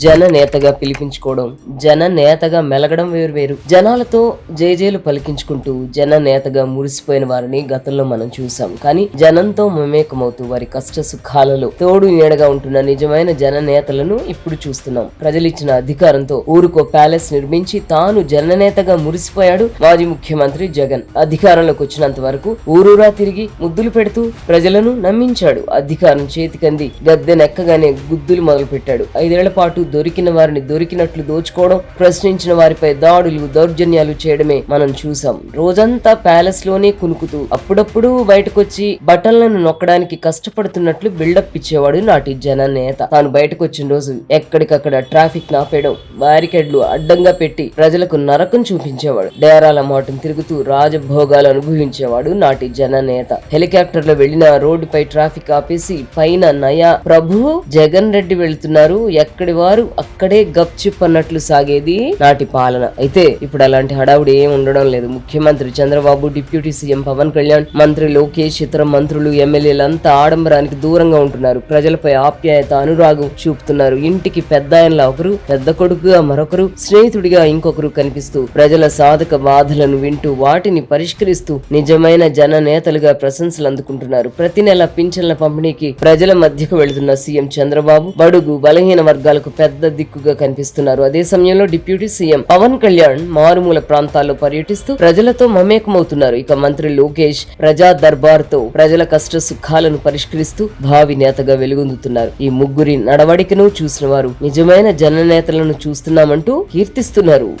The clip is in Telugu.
జననేతగా పిలిపించుకోవడం, జననేతగా మెలగడం వేరు. జనాలతో జేజేలు పలికించుకుంటూ జననేతగా మురిసిపోయిన వారిని గతంలో మనం చూసాం. కానీ జనంతో మమేకమవుతూ వారి కష్ట సుఖాలలో తోడు నీడగా ఉంటున్న నిజమైన జననేతలను ఇప్పుడు చూస్తున్నాం. ప్రజలిచ్చిన అధికారంతో ఊరుకో ప్యాలెస్ నిర్మించి తాను జననేతగా మురిసిపోయాడు మాజీ ముఖ్యమంత్రి జగన్. అధికారంలోకి వచ్చినంత వరకు ఊరూరా తిరిగి ముద్దులు పెడుతూ ప్రజలను నమ్మించాడు. అధికారం చేతికంది గద్దెనెక్కగానే గుద్దులు మొదలు పెట్టాడు. 5 ఏళ్ల పాటు దొరికిన వారిని దొరికినట్లు దోచుకోవడం, ప్రశ్నించిన వారిపై దాడులు దౌర్జన్యాలు చేయడమే మనం చూసాం. రోజంతా ప్యాలెస్ లోనే కునుకుతూ అప్పుడప్పుడు బయటకొచ్చి బటన్లను నొక్కడానికి కష్టపడుతున్నట్లు బిల్డప్ ఇచ్చేవాడు నాటి జననేత. తాను బయటకు వచ్చిన రోజు ఎక్కడికక్కడ ట్రాఫిక్ నాపేయడం, బ్యారికేడ్లు అడ్డంగా పెట్టి ప్రజలకు నరకం చూపించేవాడు. డేరాల మాటను తిరుగుతూ రాజభోగాలు అనుభవించేవాడు నాటి జననేత. హెలికాప్టర్ లో వెళ్లిన రోడ్డుపై ట్రాఫిక్ ఆపేసి పైన నయా ప్రభువు జగన్ రెడ్డి వెళ్తున్నారు, ఎక్కడి వారు అక్కడే గప్చిప్ అన్నట్లు సాగేది నాటి పాలన. అయితే ఇప్పుడు అలాంటి హడావుడి ఏం ఉండడం లేదు. ముఖ్యమంత్రి చంద్రబాబు, డిప్యూటీ సీఎం పవన్ కళ్యాణ్, మంత్రి లోకేష్, ఇతర మంత్రులు, ఎమ్మెల్యేలంతా ఆడంబరానికి దూరంగా ఉంటున్నారు. ప్రజలపై ఆప్యాయత, అనురాగం చూపుతున్నారు. ఇంటికి పెద్ద ఆయనలా ఒకరు, పెద్ద కొడుకుగా మరొకరు, స్నేహితుడిగా ఇంకొకరు కనిపిస్తూ ప్రజల సాధక బాధలను వింటూ వాటిని పరిష్కరిస్తూ నిజమైన జననేతలుగా ప్రశంసలు అందుకుంటున్నారు. ప్రతి నెల పింఛన్ల పంపిణీకి ప్రజల మధ్యకు వెళుతున్న సీఎం చంద్రబాబు బడుగు బలహీన వర్గాలకు పెద్ద దిక్కుగా కనిపిస్తున్నారు. అదే సమయంలో డిప్యూటీ సీఎం పవన్ కళ్యాణ్ మారుమూల ప్రాంతాల్లో పర్యటిస్తూ ప్రజలతో మమేకమవుతున్నారు. ఇక మంత్రి లోకేష్ ప్రజా దర్బార్తో ప్రజల కష్ట సుఖాలను పరిష్కరిస్తూ భావి నేతగా వెలుగొందుతున్నారు. ఈ ముగ్గురి నడవడికను చూసిన వారు నిజమైన జననేతలను చూస్తున్నామంటూ కీర్తిస్తున్నారు.